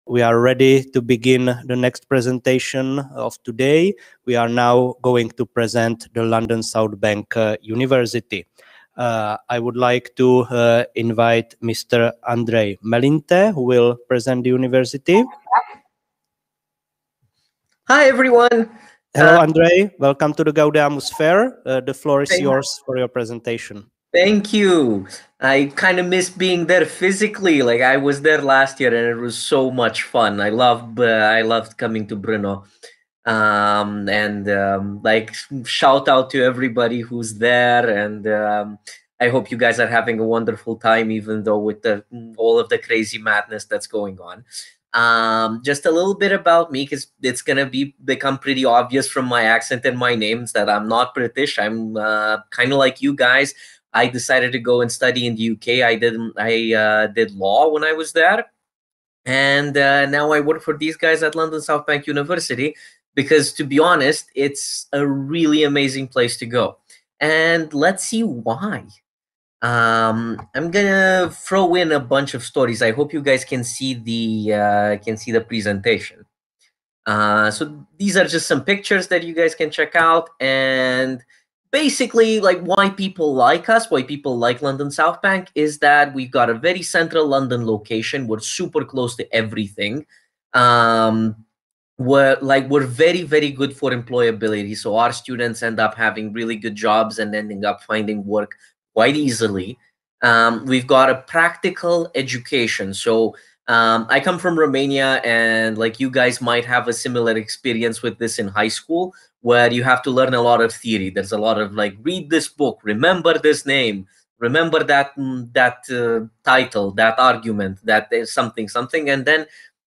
we are ready to begin the next presentation of today. We are now going to present the London South Bank University. I would like to invite Mr. Andrei Melinte, who will present the university. Hi, everyone. Hello, Andrei. Welcome to the Gaudeamus Fair. The floor is yours for your presentation. Thank you. I kind of miss being there physically. Like I was there last year, and it was so much fun. I loved coming to Brno. Like shout out to everybody who's there, and I hope you guys are having a wonderful time, even though with all of the crazy madness that's going on. Just a little bit about me, because it's gonna become pretty obvious from my accent and my names that I'm not British. I'm kind of like you guys. I decided to go and study in the UK. I did law when I was there, and now I work for these guys at London South Bank University, because to be honest, it's a really amazing place to go. And let's see why. I'm gonna throw in a bunch of stories. I hope you guys can see the presentation. So these are just some pictures that you guys can check out, and basically, like, why people like us, why people like London South Bank, is that we've got a very central London location. We're super close to everything. We're very, very good for employability. So our students end up having really good jobs and ending up finding work quite easily. We've got a practical education. So I come from Romania, and like you guys might have a similar experience with this in high school, where you have to learn a lot of theory. There's a lot of like, read this book, remember this name, remember that title, that argument, that there's something, and then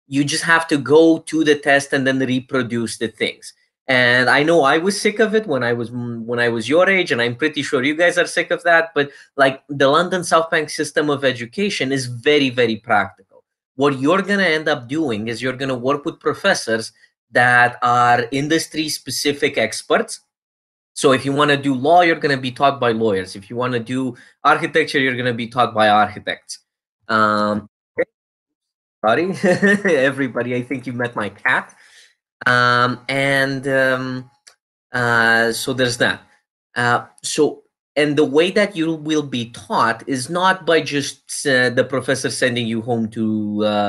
you just have to go to the test and then reproduce the things. And I know I was sick of it when I was your age, and I'm pretty sure you guys are sick of that. But like, the London South Bank system of education is very, very practical. What you're going to end up doing is you're going to work with professors that are industry specific experts. So if you want to do law, you're going to be taught by lawyers. If you want to do architecture, you're going to be taught by architects. Sorry, everybody, I think you met my cat. So there's that. And the way that you will be taught is not by just the professor sending you home to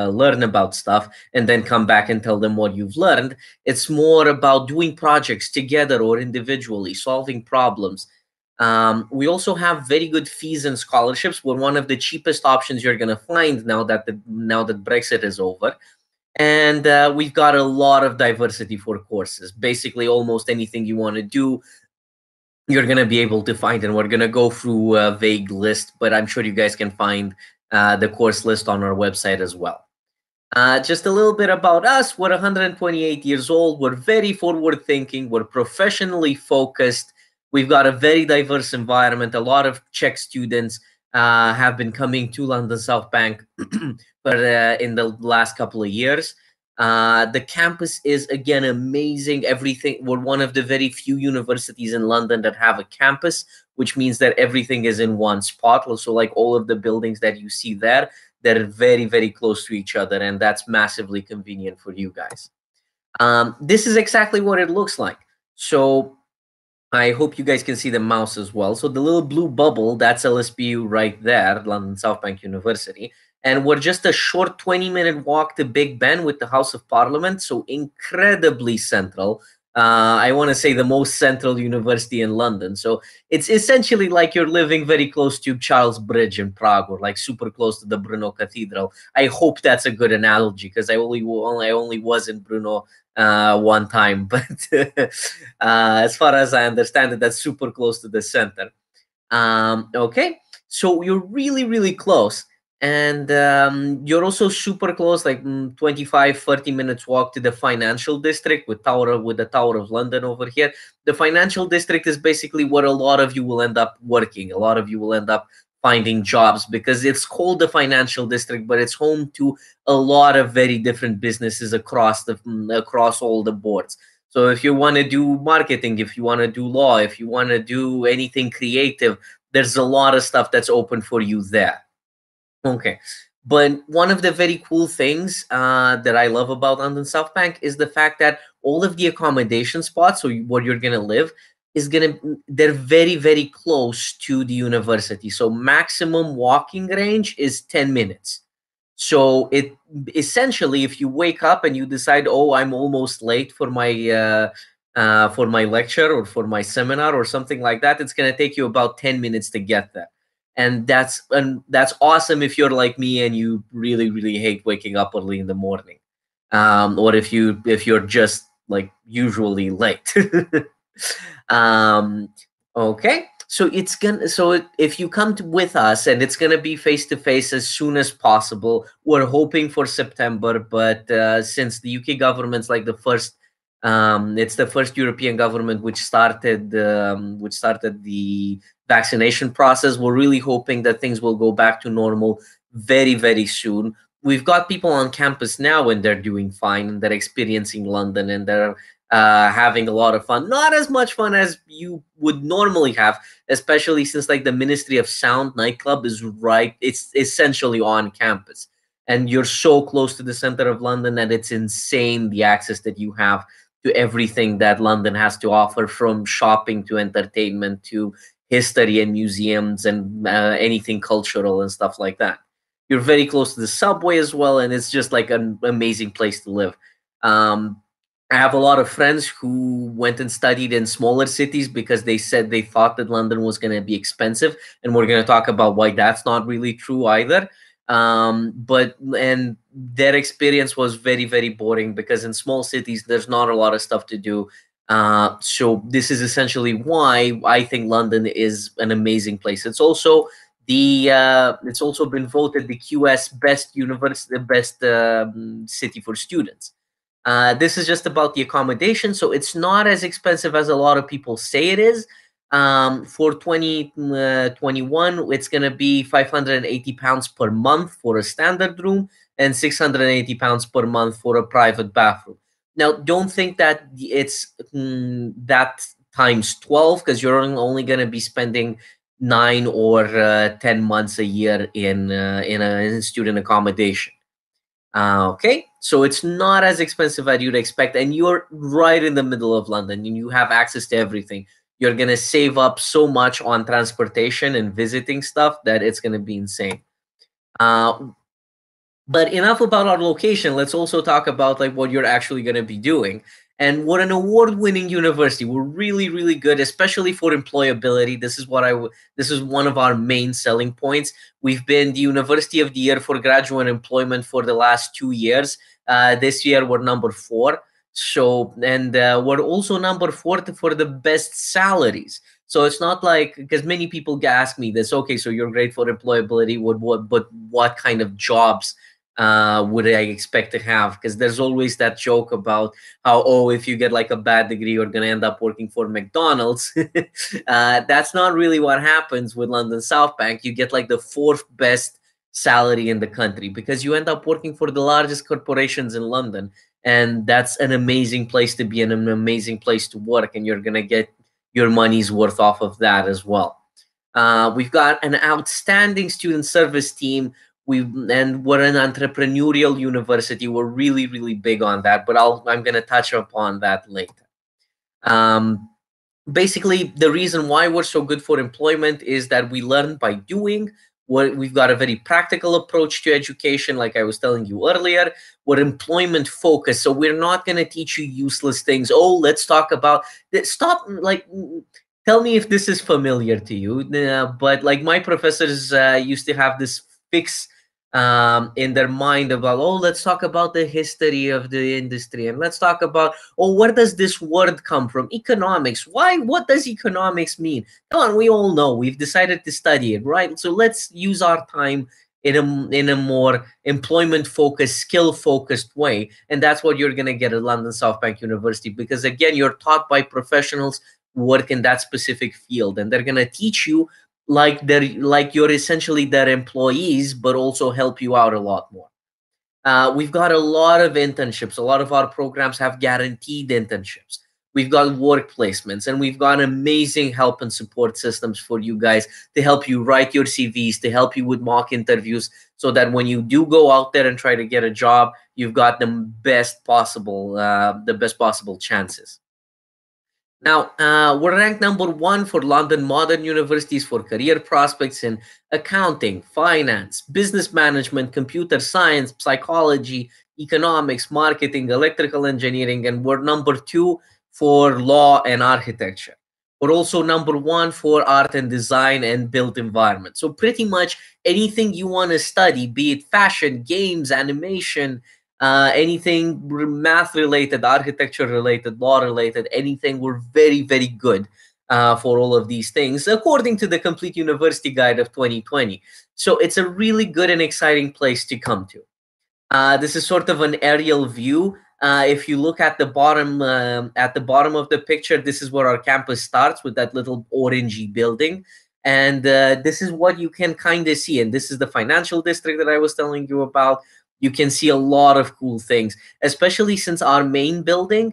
learn about stuff and then come back and tell them what you've learned. It's more about doing projects together or individually, solving problems. We also have very good fees and scholarships. We're one of the cheapest options you're going to find now that Brexit is over. And we've got a lot of diversity for courses. Basically, almost anything you want to do, you're going to be able to find. And we're going to go through a vague list, but I'm sure you guys can find the course list on our website as well. Just a little bit about us. We're 128 years old. We're very forward thinking. We're professionally focused. We've got a very diverse environment. A lot of Czech students have been coming to London South Bank in the last couple of years. The campus is, again, amazing. Everything. We're one of the very few universities in London that have a campus, which means that everything is in one spot. So like all of the buildings that you see there, they're very, very close to each other, and that's massively convenient for you guys. This is exactly what it looks like. So I hope you guys can see the mouse as well. So the little blue bubble, that's LSBU right there, London South Bank University. And we're just a short 20-minute walk to Big Ben with the House of Parliament, so incredibly central. I want to say the most central university in London. So it's essentially like you're living very close to Charles Bridge in Prague, or like super close to the Brno Cathedral. I hope that's a good analogy, because I only was in Brno one time, but as far as I understand it, that's super close to the center. Okay, so you're really, really close. And you're also super close, like 25-30 minutes walk to the financial district with the Tower of London over here. The financial district is basically where a lot of you will end up working. A lot of you will end up finding jobs, because it's called the financial district, but it's home to a lot of very different businesses across all the boards. So if you want to do marketing, if you want to do law, if you want to do anything creative, there's a lot of stuff that's open for you there. Okay, But one of the very cool things that I love about London South Bank is the fact that all of the accommodation spots, so where you're gonna live, they're very, very close to the university. So maximum walking range is 10 minutes. So it essentially, if you wake up and you decide, oh, I'm almost late for my lecture or for my seminar or something like that, it's going to take you about 10 minutes to get there. And that's awesome if you're like me and you really, really hate waking up early in the morning, or if you're just like usually late. um, okay, if you come with us, and it's gonna be face to face as soon as possible. We're hoping for September, but since the UK government's like the first, it's the first European government which started the vaccination process. We're really hoping that things will go back to normal very, very soon. We've got people on campus now, and they're doing fine, and they're experiencing London, and they're having a lot of fun. Not as much fun as you would normally have, especially since like the Ministry of Sound nightclub is right. It's essentially on campus, and you're so close to the center of London that it's insane the access that you have to everything that London has to offer, from shopping to entertainment to history and museums and anything cultural and stuff like that. You're very close to the subway as well, and it's just like an amazing place to live. Um, I have a lot of friends who went and studied in smaller cities because they said they thought that London was going to be expensive, and we're going to talk about why that's not really true either. But their experience was very, very boring because in small cities there's not a lot of stuff to do. So this is essentially why I think London is an amazing place. It's also been voted the QS best university, the best city for students. This is just about the accommodation, so it's not as expensive as a lot of people say it is. For 2021, it's going to be £580 per month for a standard room and £680 per month for a private bathroom. Now, don't think that it's that times 12, because you're only going to be spending 9 or 10 months a year in student accommodation. Okay, so it's not as expensive as you'd expect, and you're right in the middle of London, and you have access to everything. You're gonna save up so much on transportation and visiting stuff that it's gonna be insane. Uh, but enough about our location. Let's also talk about like what you're actually going to be doing. And we're an award-winning university. We're really, really good, especially for employability. This is one of our main selling points. We've been the University of the Year for graduate employment for the last 2 years. This year we're number 4. So, and we're also number 4 for the best salaries. So it's not like, because many people ask me this. Okay, so you're great for employability. But what kind of jobs would I expect to have? Because there's always that joke about how, oh, if you get like a bad degree, you're going to end up working for McDonald's. That's not really what happens with London South Bank. You get like the 4th best salary in the country because you end up working for the largest corporations in London. And that's an amazing place to be and an amazing place to work. And you're going to get your money's worth off of that as well. We've got an outstanding student service team. We're an entrepreneurial university. We're really, really big on that, but I'm going to touch upon that later. Um, Basically, the reason why we're so good for employment is that we learn by doing. We've got a very practical approach to education, like I was telling you earlier. We're employment focused, so we're not going to teach you useless things. Oh, let's talk about this. Stop, like, tell me if this is familiar to you. But like my professors used to have this fix in their mind about, oh, let's talk about the history of the industry, and let's talk about, oh, where does this word come from? Economics. Why? What does economics mean? Come on, we all know. We've decided to study it, right? So let's use our time in a more employment focused, skill focused way, and that's what you're going to get at London South Bank University, because again, you're taught by professionals who work in that specific field, and they're going to teach you like you're essentially their employees, but also help you out a lot more. We've got a lot of internships. A lot of our programs have guaranteed internships. we've got work placements, and we've got amazing help and support systems for you guys to help you write your CVs, to help you with mock interviews, so that when you do go out there and try to get a job, you've got the best possible chances. Now, we're ranked #1 for London Modern Universities for career prospects in accounting, finance, business management, computer science, psychology, economics, marketing, electrical engineering, and we're #2 for law and architecture. We're also #1 for art and design and built environment. So pretty much anything you want to study, be it fashion, games, animation, anything math related, architecture related, law related, anything, we're very, very good for all of these things, according to the Complete University Guide of 2020. So it's a really good and exciting place to come to. This is sort of an aerial view. If you look at the bottom of the picture, this is where our campus starts, with that little orangey building. And this is what you can kind of see. And this is the financial district that I was telling you about. You can see a lot of cool things, especially since our main building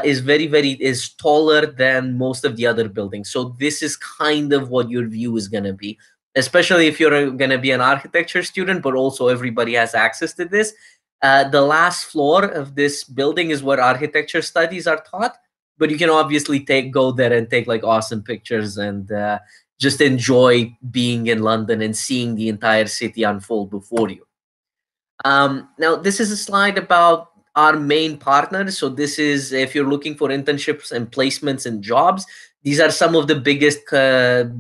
is taller than most of the other buildings. So this is kind of what your view is going to be, especially if you're going to be an architecture student, but also everybody has access to this. The last floor of this building is where architecture studies are taught, but you can obviously go there and take like awesome pictures and just enjoy being in London and seeing the entire city unfold before you. Now, this is a slide about our main partners. So this is, if you're looking for internships and placements and jobs, these are some of the biggest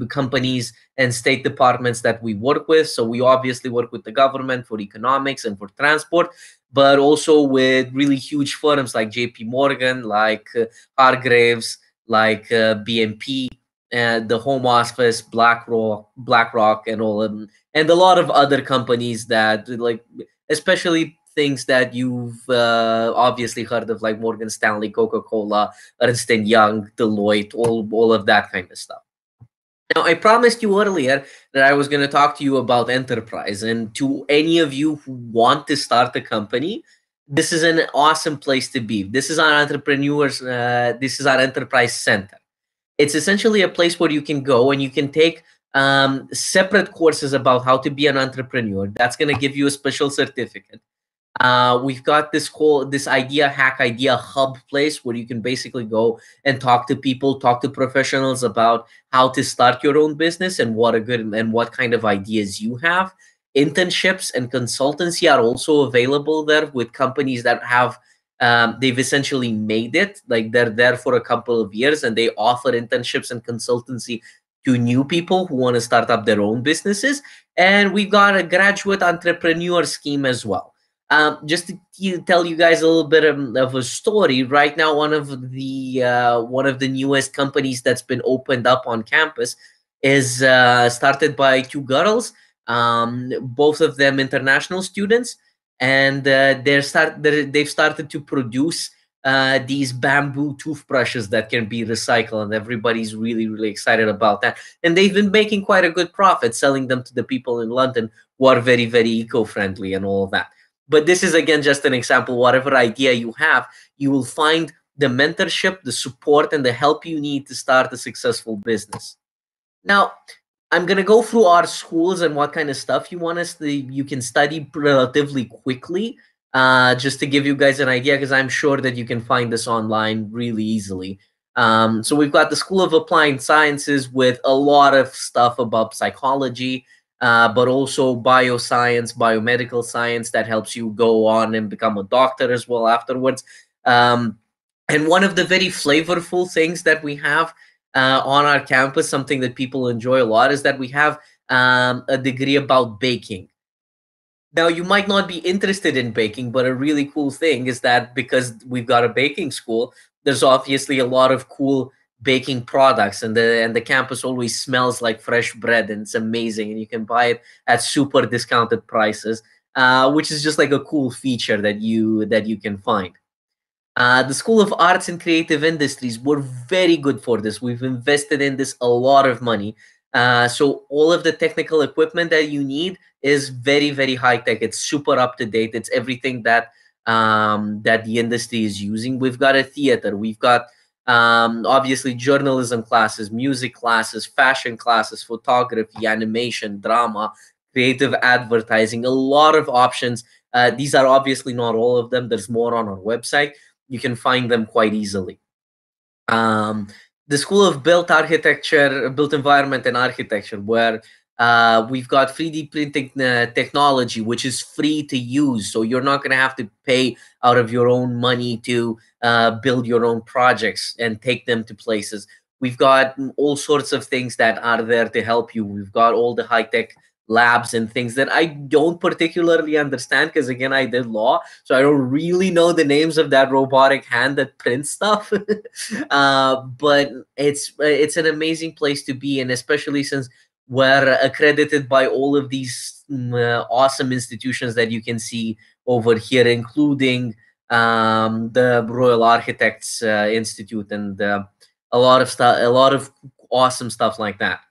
companies and state departments that we work with. So we obviously work with the government for economics and for transport, but also with really huge firms like JP Morgan, like Hargraves, like BNP, the Home Office, BlackRock, and all of them, and a lot of other companies that, like, especially things that you've obviously heard of, like Morgan Stanley, Coca-Cola, Ernst & Young, Deloitte, all of that kind of stuff. Now, I promised you earlier that I was going to talk to you about enterprise. And to any of you who want to start a company, this is an awesome place to be. This is our this is our enterprise center. It's essentially a place where you can go and you can take separate courses about how to be an entrepreneur. That's going to give you a special certificate. We've got this idea hub place where you can basically go and talk to people, talk to professionals about how to start your own business and what kind of ideas you have. Internships and consultancy are also available there with companies that have they've essentially made it, like they're there for a couple of years and they offer internships and consultancy to new people who want to start up their own businesses. And we've got a graduate entrepreneur scheme as well. Just to tell you guys a little bit of a story. Right now, one of the newest companies that's been opened up on campus is started by two girls, both of them international students, and they've started to produce these bamboo toothbrushes that can be recycled, and everybody's really excited about that. And they've been making quite a good profit selling them to the people in London who are very eco-friendly and all of that. But this is, again, just an example. Whatever idea you have, you will find the mentorship, the support, and the help you need to start a successful business. Now, I'm going to go through our schools and what kind of stuff you can study relatively quickly, just to give you guys an idea, because I'm sure that you can find this online really easily. So we've got the School of Applied Sciences with a lot of stuff about psychology, but also bioscience, biomedical science that helps you go on and become a doctor as well afterwards. And one of the very flavorful things that we have on our campus, something that people enjoy a lot, is that we have a degree about baking. Now, you might not be interested in baking, but a really cool thing is that because we've got a baking school, there's obviously a lot of cool baking products, and the campus always smells like fresh bread, and it's amazing, and you can buy it at super discounted prices, which is just like a cool feature that you can find. The School of Arts and Creative Industries, we're very good for this. We've invested in this a lot of money. So all of the technical equipment that you need is very high tech. It's super up to date. It's everything that that the industry is using. We've got a theater. We've got Obviously, journalism classes, music classes, fashion classes, photography, animation, drama, creative advertising, a lot of options. These are obviously not all of them. There's more on our website. You can find them quite easily. um, the School of Built Architecture, Built Environment and Architecture, where we've got 3D printing technology, which is free to use. So you're not going to have to pay out of your own money to build your own projects and take them to places. We've got all sorts of things that are there to help you. We've got all the high tech labs and things that I don't particularly understand because, again, I did law, so I don't really know the names of that robotic hand that prints stuff. But it's an amazing place to be, and especially since we're accredited by all of these awesome institutions that you can see over here, including the Royal Architects Institute and a lot of stuff, a lot of awesome stuff like that.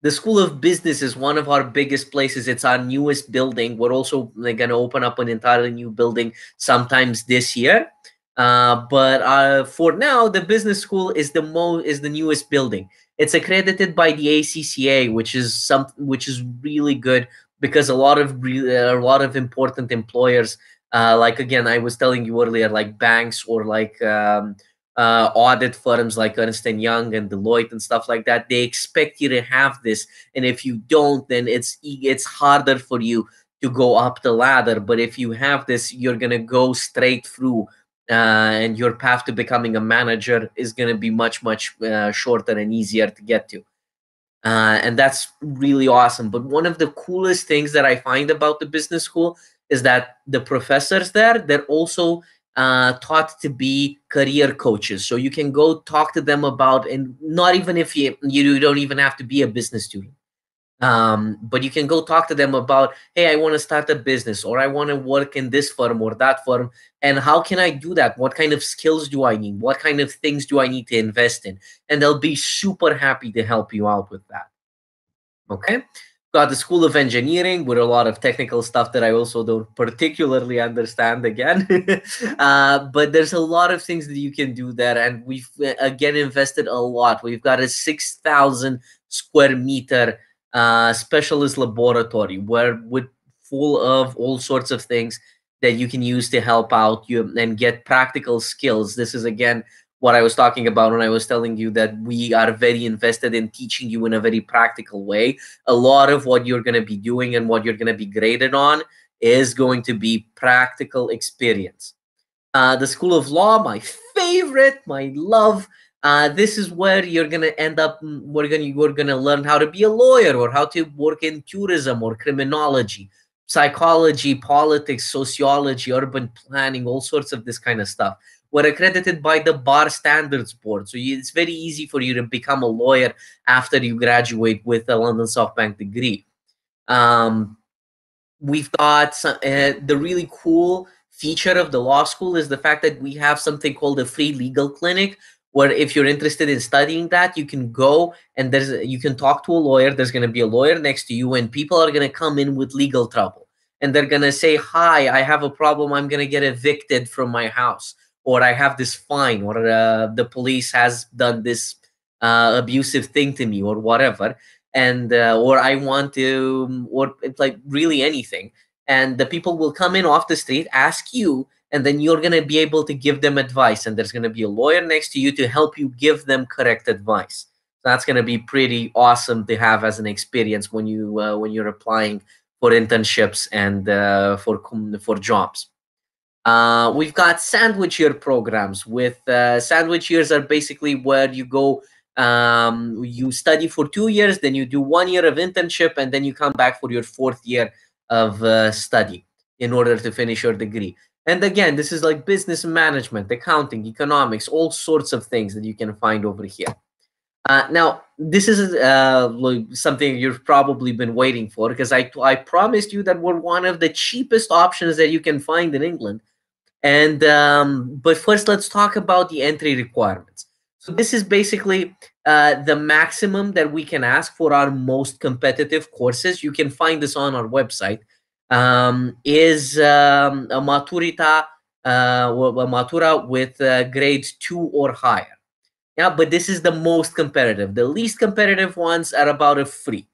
The School of Business is one of our biggest places. It's our newest building. We're also going to open up an entirely new building sometimes this year. But for now, the business school is the newest building. It's accredited by the ACCA, which is really good because a lot of important employers, like again I was telling you earlier, like banks or like audit firms like Ernst and Young and Deloitte and stuff like that, they expect you to have this, and if you don't, then it's harder for you to go up the ladder. But if you have this, you're gonna go straight through, and your path to becoming a manager is gonna be much shorter and easier to get to. And that's really awesome. But one of the coolest things that I find about the business school is that the professors there, they're also taught to be career coaches. So you can go talk to them about, and not even if you don't even have to be a business student. But you can go talk to them about, hey, I want to start a business, or I want to work in this firm or that firm, and how can I do that? What kind of skills do I need? What kind of things do I need to invest in? And they'll be super happy to help you out with that. Okay. Got the School of Engineering with a lot of technical stuff that I also don't particularly understand again. But there's a lot of things that you can do there. And we've, again, invested a lot. We've got a 6,000 square meter specialist laboratory where with full of all sorts of things that you can use to help out you and get practical skills. This is, again, what I was talking about when I was telling you that we are very invested in teaching you in a very practical way. A lot of what you're going to be doing and what you're going to be graded on is going to be practical experience. The School of Law, my favorite, my love. This is where you're gonna end up. We're gonna learn how to be a lawyer, or how to work in tourism or criminology, psychology, politics, sociology, urban planning, all sorts of this kind of stuff. We're accredited by the Bar Standards Board, so it's very easy for you to become a lawyer after you graduate with a London SoftBank degree. Um, we've got the really cool feature of the law school is the fact that we have something called a free legal clinic, where if you're interested in studying that, you can go and you can talk to a lawyer. There's going to be a lawyer next to you, and people are going to come in with legal trouble, and they're going to say, hi, I have a problem, I'm going to get evicted from my house, or I have this fine, or the police has done this abusive thing to me, or whatever. And or I want to, or it's like really anything. And the people will come in off the street, ask you, and then you're going to be able to give them advice. And there's going to be a lawyer next to you to help you give them correct advice. So that's going to be pretty awesome to have as an experience when you're applying for internships and for jobs. We've got sandwich year programs. With sandwich years are basically where you go, you study for 2 years, then you do 1 year of internship, and then you come back for your fourth year of study in order to finish your degree. And again, this is like business management, accounting, economics, all sorts of things that you can find over here. Now, this is something you've probably been waiting for, because I promised you that we're one of the cheapest options that you can find in England. And but first, let's talk about the entry requirements. So this is basically the maximum that we can ask for our most competitive courses. You can find this on our website. Is a maturita, a matura with grade 2 or higher. Yeah, but this is the most competitive. The least competitive ones are about a free,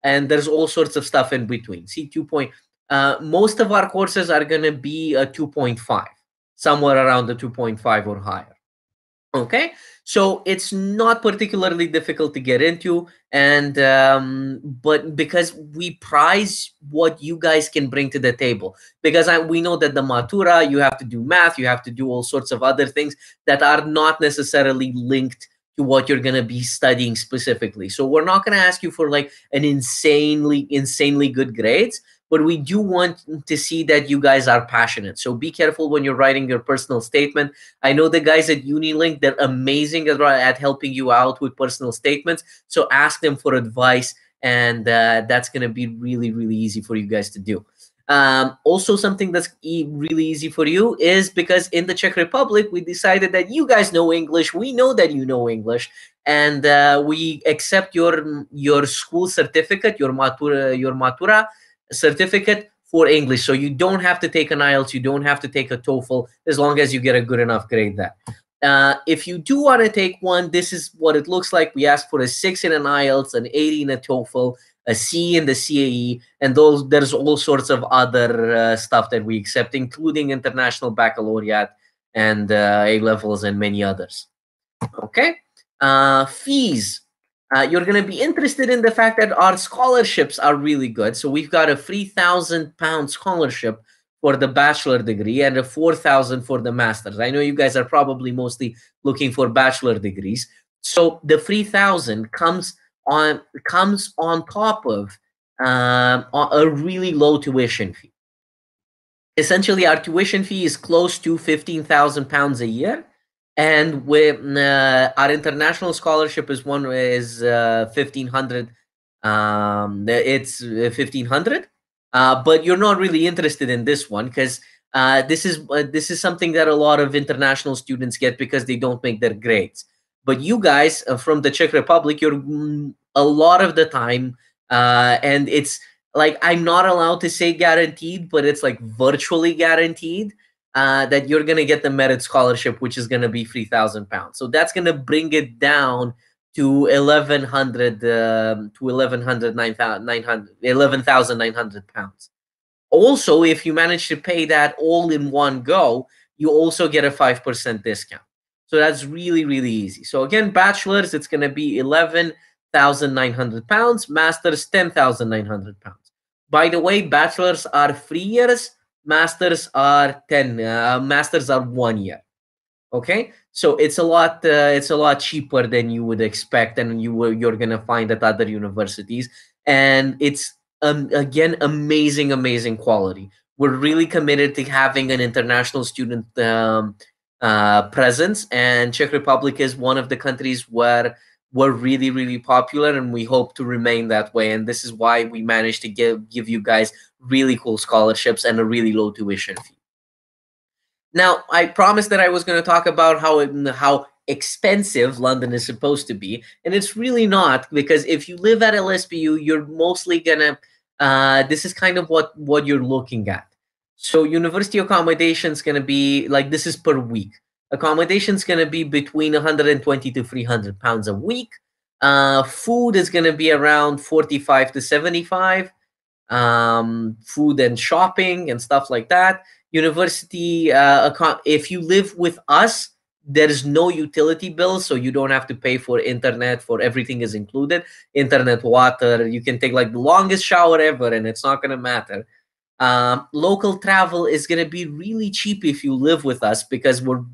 and there's all sorts of stuff in between. See, most of our courses are going to be a 2.5, somewhere around the 2.5 or higher. Okay, so it's not particularly difficult to get into, and but because we prize what you guys can bring to the table, because we know that the matura, you have to do math, you have to do all sorts of other things that are not necessarily linked to what you're going to be studying specifically. So we're not going to ask you for like an insanely good grades, but we do want to see that you guys are passionate. So be careful when you're writing your personal statement. I know the guys at Unilink, they're amazing at helping you out with personal statements. So ask them for advice, and that's going to be really, really easy for you guys to do. Also, something that's really easy for you is because in the Czech Republic, we decided that you guys know English. We know that you know English, and we accept your school certificate, your matura certificate for English. So you don't have to take an IELTS, you don't have to take a TOEFL, as long as you get a good enough grade there. If you do want to take one, this is what it looks like. We ask for a 6 in an IELTS, an 80 in a TOEFL, a C in the CAE, and there's all sorts of other stuff that we accept, including international baccalaureate and A levels and many others. Okay, fees. You're going to be interested in the fact that our scholarships are really good. So we've got a £3,000 scholarship for the bachelor degree and a 4,000 for the master's. I know you guys are probably mostly looking for bachelor degrees. So the 3,000 comes on top of a really low tuition fee. Essentially, our tuition fee is close to £15,000 a year, and with our international scholarship is 1,500. It's 1,500, but you're not really interested in this one because this is something that a lot of international students get because they don't make their grades. But you guys from the Czech Republic, you're a lot of the time, and it's like I'm not allowed to say guaranteed, but it's like virtually guaranteed that you're gonna get the merit scholarship, which is gonna be £3,000. So that's gonna bring it down to 1,100 to 11,900 pounds. Also, if you manage to pay that all in one go, you also get a 5% discount. So that's really, really easy. So again, bachelor's, it's going to be £11,900. Masters, £10,900. By the way, bachelors are 3 years. Masters are 10. Masters are 1 year. Okay, so it's a lot cheaper than you would expect, and you're gonna find at other universities, and it's again amazing quality. We're really committed to having an international student presence, and Czech Republic is one of the countries where we're really popular, and we hope to remain that way. And this is why we managed to give you guys really cool scholarships and a really low tuition fee. Now, I promised that I was going to talk about how expensive London is supposed to be, and it's really not, because if you live at LSPU, you're mostly gonna. This is kind of what you're looking at. So, university accommodation is going to be like, this is per week. Accommodation is going to be between 120 to £300 a week. Food is going to be around 45 to 75. Food and shopping and stuff like that. University, if you live with us, there is no utility bill, so you don't have to pay for internet. For everything is included: internet, water. You can take like the longest shower ever, and it's not gonna matter. Local travel is gonna be really cheap if you live with us, because we're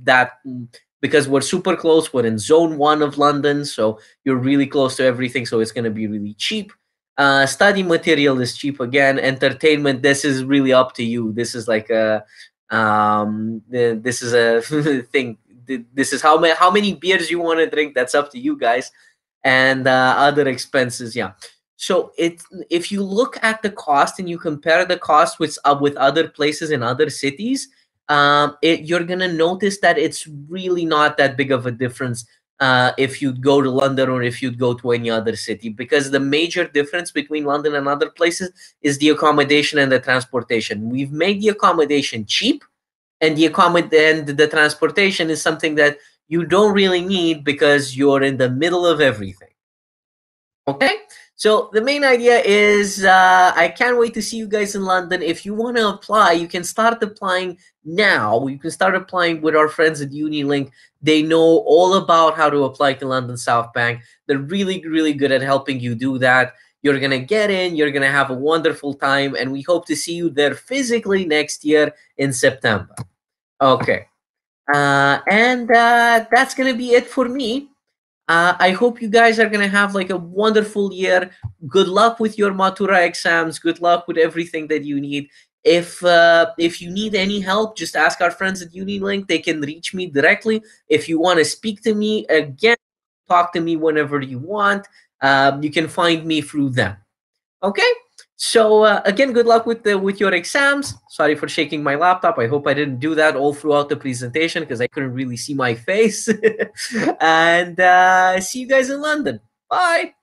super close. We're in Zone 1 of London, so you're really close to everything. So it's gonna be really cheap. Study material is cheap again. Entertainment, this is really up to you. This is like this is a thing. This is how many beers you want to drink. That's up to you guys. And other expenses, yeah. So if you look at the cost and you compare the cost with other places in other cities, you're gonna notice that it's really not that big of a difference. If you'd go to London or if you'd go to any other city, because the major difference between London and other places is the accommodation and the transportation. We've made the accommodation cheap, and the transportation is something that you don't really need because you're in the middle of everything. Okay, so the main idea is I can't wait to see you guys in London. If you want to apply, you can start applying now. You can start applying with our friends at UniLink. They know all about how to apply to London South Bank. They're really, really good at helping you do that. You're going to get in, you're going to have a wonderful time, and we hope to see you there physically next year in September. Okay, and that's going to be it for me. I hope you guys are gonna have like a wonderful year. Good luck with your Matura exams. Good luck with everything that you need. If you need any help, just ask our friends at UniLink. They can reach me directly. If you want to speak to me again, talk to me whenever you want. You can find me through them. Okay. So again, good luck with your exams. Sorry for shaking my laptop. I hope I didn't do that all throughout the presentation because I couldn't really see my face. And see you guys in London. Bye.